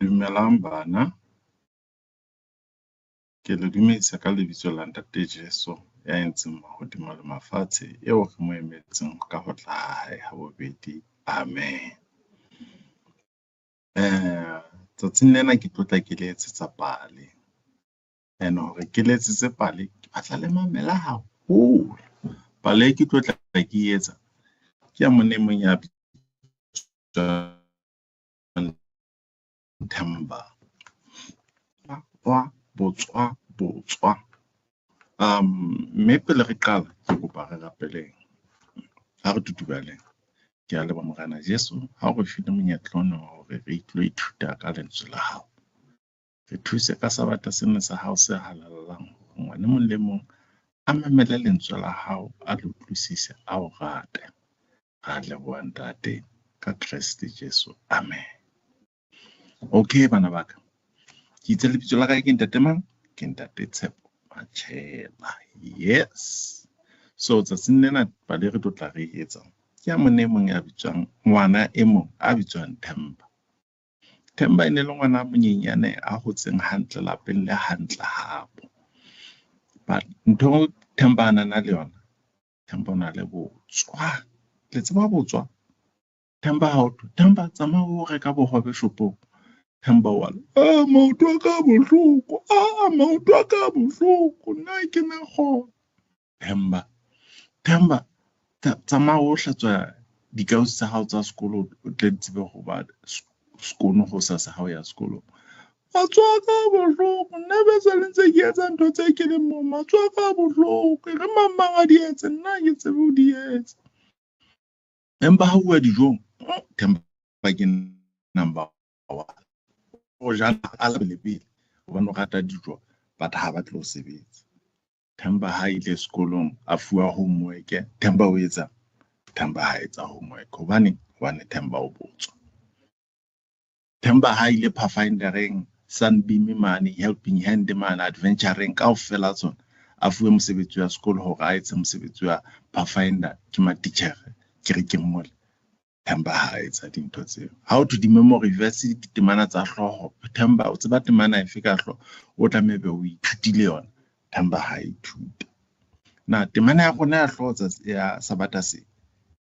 Dumelang bana, ke le dumedisa ka lebitso la Ntate Jesu ya entseng mahodimo le mafatshe, eo re mo emetseng ka ho tla hae ha bobedi. Amen. Tsatsing lena ke tlo tla ke le etsetsa pale, and hore ke le etsetse pale ke batla le mamela haholo. Pale e ke tlo tla ke etsa ke ya mone mong ya Themba wa botswa. Mme pele re qala ke kopa re rapeleng, ha re tutubaleng. Ke a leba Morena Jesu ha o re file monyetla ona hore re tlo ithuta ka lentswe la hao. Re thuse ka sabata sena sa hao se halalang hore ngwana mong le mong a mamele lentswe la hao, a le utlwisise, a o rate. Ra leboha Ntate ka Kriste Jesu. Amen. Okay bana ba ka, ke itse lebitso la ka ke Ntate mang? Ke Ntate Tshepo Matjheba. Yes. So tsatsing lena pale re tlo tla re etsa ke ya mone mong ya bitswang ngwana e mong a bitswang Themba. Themba e ne le ngwana monyenyane a hotseng hantle lapeng le hantle hapo. But ntho Themba a nana le yona, Themba o na le botswa. Le tseba botswa? Themba ha o thwe, Themba tsamaya o reka bohobe shopong. Themba wa le, maoto a ka bohloko, maoto a ka bohloko, nna ke na kgona. Themba tsamaya o hlatswa dikausu tsa hao tsa sekolo, o tle tsebe ho ba sekono ho sa hao ya sekolong. Matsoho a ka bohloko, nna be se le ntse ke etsa ntho tse ke leng moo, matsoho a ka bohloko, re mang a di etse, nna ke tsebe ho di etsa. Empa ha uwa dijong, Themba ke number one. O jala a lebele hobane o rata dijo, but ha ba tlo o sebetsa. Themba ha ile sekolong a fuwa homework, Themba o etsa, Themba ha etsa homework hobane Themba o botswa. Themba ha ile Pathfindereng, Sunbeam mane, Helping Hand mane, Adventureng kaofela tsona, a fuwe mosebetsi wa sekolo hore a etse mosebetsi wa Pathfinder ke matitjhere kerekeng mole. Themba ha etsa dintho tseo. Ha o thwe di-memory verse ke temana tsa hlooho, Themba o tseba temana efe ka hlooho, o tlameha o ithutile yona, Themba ha ithuta. Na temana ya rona ya hlooho ya sabata se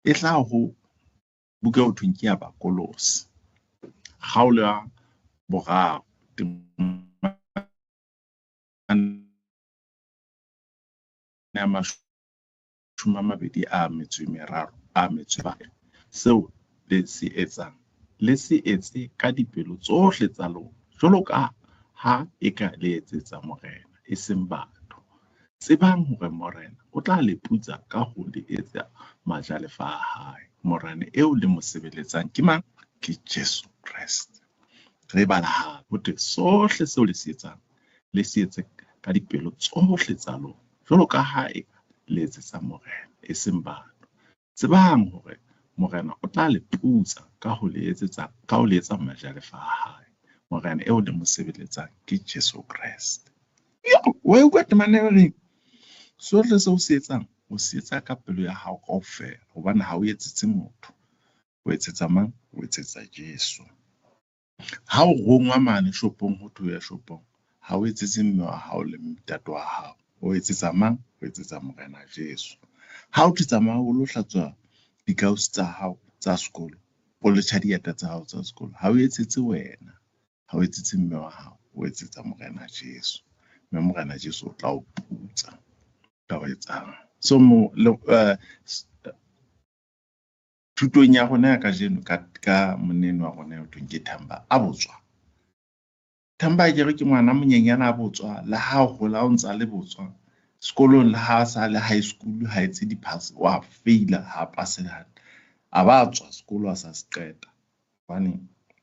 e tla ho buka ho thweng ke ya Bakolosi. Kgaolo ya 3, temana ya 23 seo le se etsang, le se etse ka dipelo tsohle tsa lona, jwalo ka ha e ka le etsetsa Morena, e seng batho. Tsebang hore Morena o tla le putsa ka ho le etsa majalefa a hae. Morena eo le mo sebeletsang ke mang? Ke Jesu Kreste. Re bala hape sohle seo le se etsang, le se etse ka dipelo tsohle tsa lona, jwalo ka ha e le etsetsa Morena, e seng batho. Tsebang hore Morena o tla le putsa ka ho le etsa majalefa a hae. Morena eo le mo sebeletsang ke Jesu Kreste. Wa utlwa temana e reng? Sohle seo o se etsang, o se etsa ka pelo ya hao kaofela, hobane ha o etsetse motho, o etsetsa mang? O etsetsa Jesu. Ha o rongwa mane shopong, ho thwe ya shopong, ha o etsetse mme wa hao le ntate wa hao, o etsetsa mang? O etsetsa Morena Jesu. Ha o tsamaya o lo hlatswa dikausu tsa hao tsa sekolo, o letjha dieta tsa hao tsa sekolo, ha o etsetse wena, ha o etsetse mme wa hao, o etsetsa Morena Jesu. Mme Morena Jesu o tla o putsa ka ho etsang. So thutong ya rona ya kajeno ka monene wa rona ho thweng ke Themba a botswa. Themba ke re ke ngwana monyenyane a botswa, le ha o hola o ntsa le botswa sekolong, le ha sa le high school, ha etse di-pass, wa faila, ha pase hantle, a ba tswa sekolo a sa se qeta hobane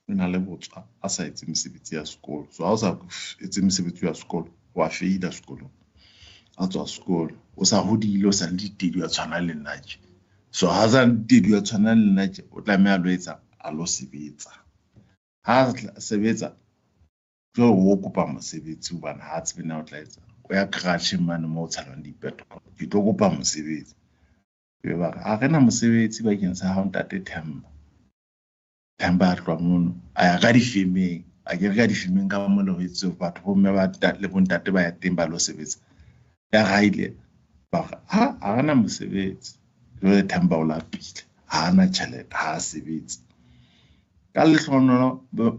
o na le botswa, a sa etse mesebetsi ya sekolo. So ha o sa etse mesebetsi ya sekolo, wa faila sekolong, a tswa sekolo, o sa hodile, o sa le ditedi wa tshwana le nna tje. So ha sa ditedi wa tshwana le nna tje, o tlameha lo etsa, a lo sebetsa. Ha sebetsa jwale o kopa mosebetsi hobane ha tsebe na o tla etsa, o ya garage mane moo o tshelwang di-petrol, ke tlo kopa mosebetsi. Ebe ba re ha re na mosebetsi bakeng sa hao Ntate Themba. Themba a tloha mono a ya ka difemeng, a ke re ka difilmeng ka mo le ho etse batho bomme ba le bontate ba ya teng ba lo sebetsa ya gaile ba ha a gana mosebetsi jwale Themba o lapile ha ana tjhelete ha a sebetse ka lehlohonolo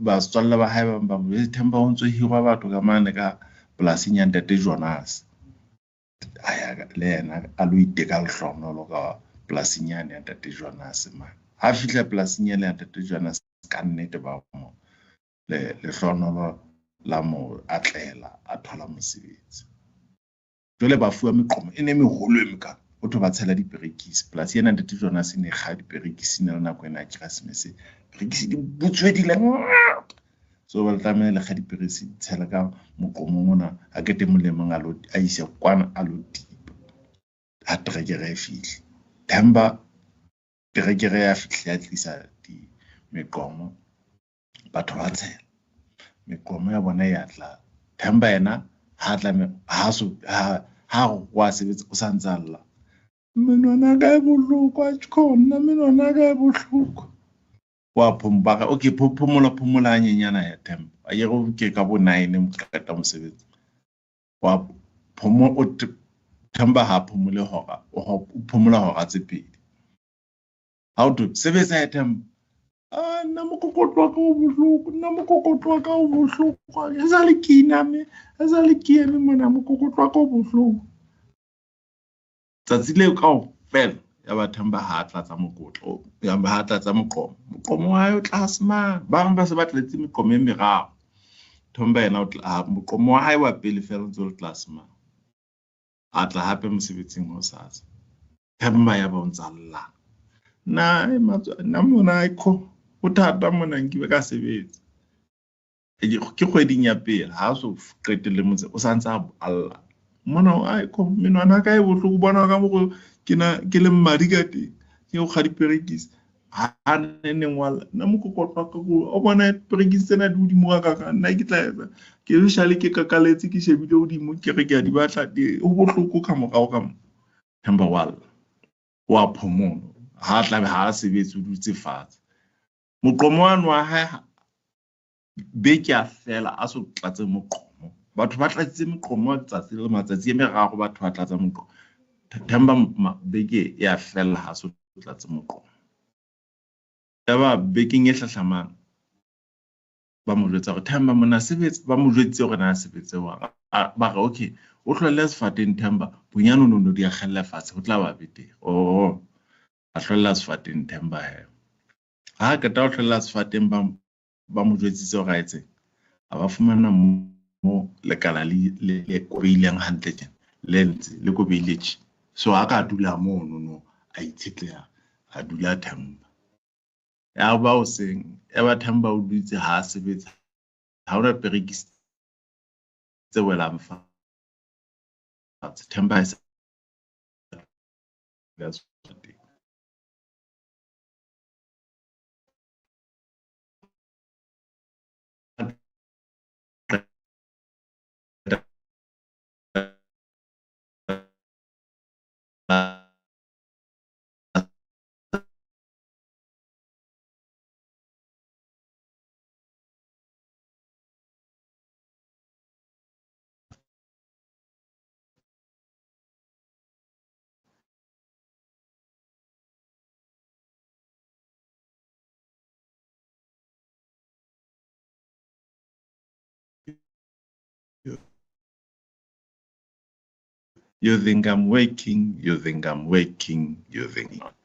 batswalle ba hae ba mo Themba o ntso hirwa batho ka mane ka polasing ya ntate Jonas a ya le yena a lo iteka lehlohonolo ka polasing ya ntate Jonas man ha fihla polasing ya ntate Jonas ka nnete ba mo lehlohonolo la mo atlela a thola mosebetsi jwale ba fuwa meqomo e ne meholo e meka ho thwe ba tshela diperekisi polasi ena ntate Jonas ne kga diperekisi ne le nako ena ya Keresemese perekisi di butswedile so ba tlamehile le kga diperekisi tshela ka moqomong ona a kete molemong a ise kwana a lo tipa ha terekere e fihle Themba terekere ya fihle ya tlisa meqomo batho ba tshela meqomo ya bona ya tla Themba yena ha tla ha wa sebetsa o sa ntse alla menwana ka e bohloko a tshona menwana ka e bohloko wa phombaka okay phomola hanyenyana ya Themba a ye go ke ka bo 9 mokata mosebetsi wa Themba ha phomole hora o phomola hora tse pedi ha o tlo sebetsa ya Themba nna mokokotlo wa ka o bohloko nna mokokotlo wa ka o bohloko e sa le ke iname e sa le ke eme mona mokokotlo wa ka o bohloko tsatsi leo kaofela ya ba Themba ha a tlatsa mokotlo ya ba ha tlatsa moqomo wa hae o tlase man bang ba se ba tletse meqomo e meraro Themba yena o tla moqomo wa hae wa pele fela ntse o tlase man a tla hape mosebetsing ho sasa Themba ya ba o ntsa lla nna mona ikho o thata mona nkibe ka sebetsa ke kgweding ya pele ha so qetelle motse o sa ntse a alla mona o ikho menwana ka e bohloko bona ka mo ke le mmadi ka teng ke go kga diperekisi ha neng wala nna mokokotlo ka go o bona perekisi tsena di hodimo ka nna ke tla etsa ke le shale ke kakaletse ke shebile hodimo ke re ke a di batla ho bohloko ka morao ka mo Themba wala wa phomola ha tla be ha sebetse o dutse fatshe moqomo wa hae beke a fela a so tlatse moqomo batho ba tlatse moqomo tsatsi le matsatsi a meraro batho ba tlatsa moqomo Themba beke ya fela ha so tlatse moqomo ya ba bekeng e hlahlamang ba mo jwetsa gore Themba mona sebetse ba mo jwetse gore na sebetse wa ba re okay o hlolle sefateng Themba bonyane no di a khalla fatshe ho tla ba betere a hlolla sefateng Themba ha ka ta o hlolla sefateng ba mo jwetsitse gore a etse a ba fumana mo lekala le kobeileng hantle tjena lentse le kobeile so a ka dula mo no a itshetleha a dula Themba ya ba o seng ya ba Themba o dutse ha sebetsa ha ona perekisi tse welang fatshe Themba e sa You think I'm working, you think I'm working, you think not.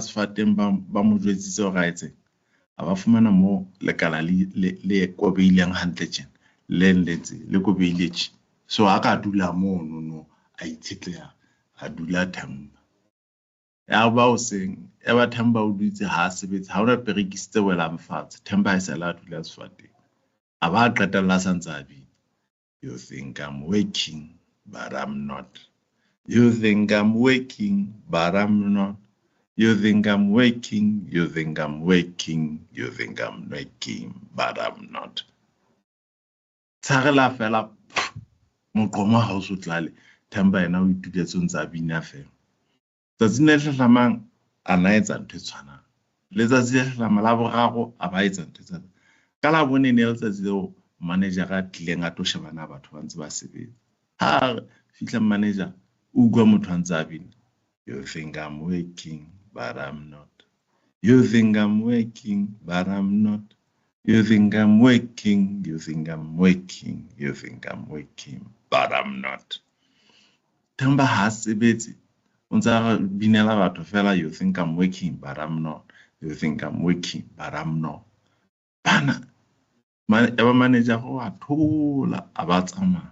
sefateng ba mo jwetsitse hore a etseng a ba fumana mo lekala le kobeileng hantle tjena le nletse le kobeile tje so a ka dula mo no a itshetleha a dula Themba ya ba o seng ya ba Themba o dutse ha sebetse ha ona perekisitse welang fatshe Themba e sala a dula sefateng a ba qetella santsa a bina you think I'm working but I'm not you think I'm working but I'm not you think I'm working, you think I'm working, you think I'm working, but I'm not. Tsagela fela moqomo ha o so tlale Themba yena o ituletse o ntse a bina fela. Tsatsi le hlahlamang a na etsa ntho e tshwanang. Letsatsi le hlahlamang la boraro a ba etsa ntho tsa. Ka la bone ne letsatsi leo manager a tlileng a to shebana batho ba ntse ba sebetsa. Ha fihla manager o utlwa motho a ntse a bina. You think I'm working but I'm not. You think I'm working, but I'm not. You think I'm working, you think I'm working, you think I'm working, but I'm not. Themba ha sebetse, unza binela batho fela you think I'm working, but I'm not. You think I'm working, but I'm not. Bana, eba manager go a thola a ba tsamaya.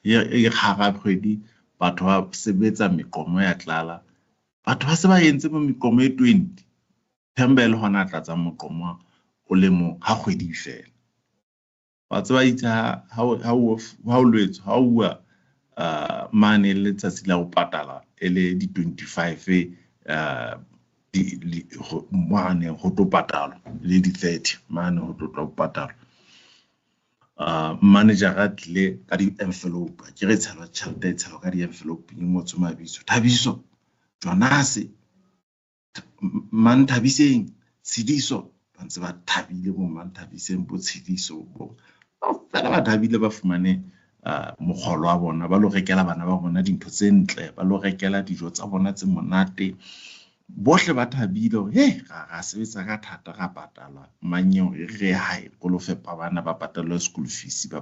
E kgara kgwedi batho ba sebetsa meqomo ya tlala. Batho ba se ba entse mo meqomo e 20 Themba le hona tlatsa moqomo o le mo ha kgwedi fela wa tseba itha ha o lwetso ha o bua mane le tsatsi la go patala ele di 25 mane go to patala le di 30 mane go to patala manager ga tle ka di envelope ke re tshela tšhelete tshelo ka di envelope e mo tsoma bitso Thabiso Jonase man Thabiseng Tshidiso ba ntse ba thabile bo man Thabiseng bo Tshidiso bo fela ba thabile ba fumane mogolo wa bona ba lo rekela bana ba bona dintho tse ntle ba lo rekela dijo tsa bona tse monate bohle ba thabile he ga sebetsa ka thata ga patala manyeo re hae go lo fepa bana ba patala school fees ba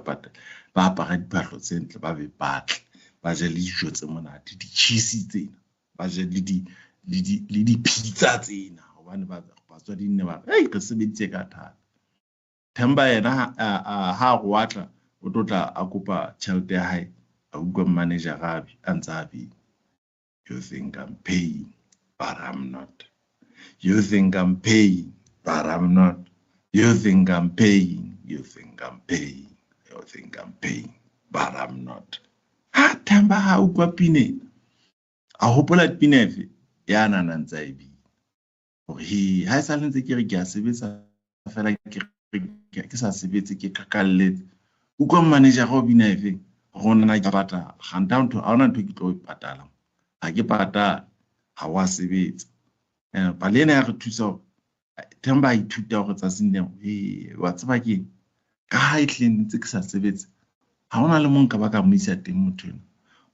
apara diphahlo tse ntle ba be batle ba je le dijo tse monate di cheese tsena ba je le di pizza tsena hobane ba tswa dinne ba hey re sebeditse ka thata Themba yena ha go watla o totla a kopa tšhelete ya hae a utlwa manager gabe a ntse a bina you think I'm paying but I'm not you think I'm paying but I'm not you think I'm paying you think I'm paying you think I'm paying but I'm not ha Themba ha utlwa pine a hopola pine efe ya nana ntse e bina hore he ha sa lentse ke re ke a sebetsa fela ke sa sebetse ke kakalletse utlwa manager go bina efe go nna ke patala ganta ntho a ona ntho ke tlo patala ha ke patala ha wa sebetsa ba lena ya re thusa Themba ithuta go tsa senne wa tseba ke ka ha itleng ntse ke sa sebetse ha ona le monka ba ka mo isa teng motho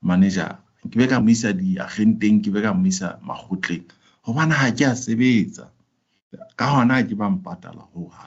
manager ke be ka mo isa di agenteng ke be ka mo isa magotleng gobana ha ke a sebetsa ka hona ke ba mpatala ho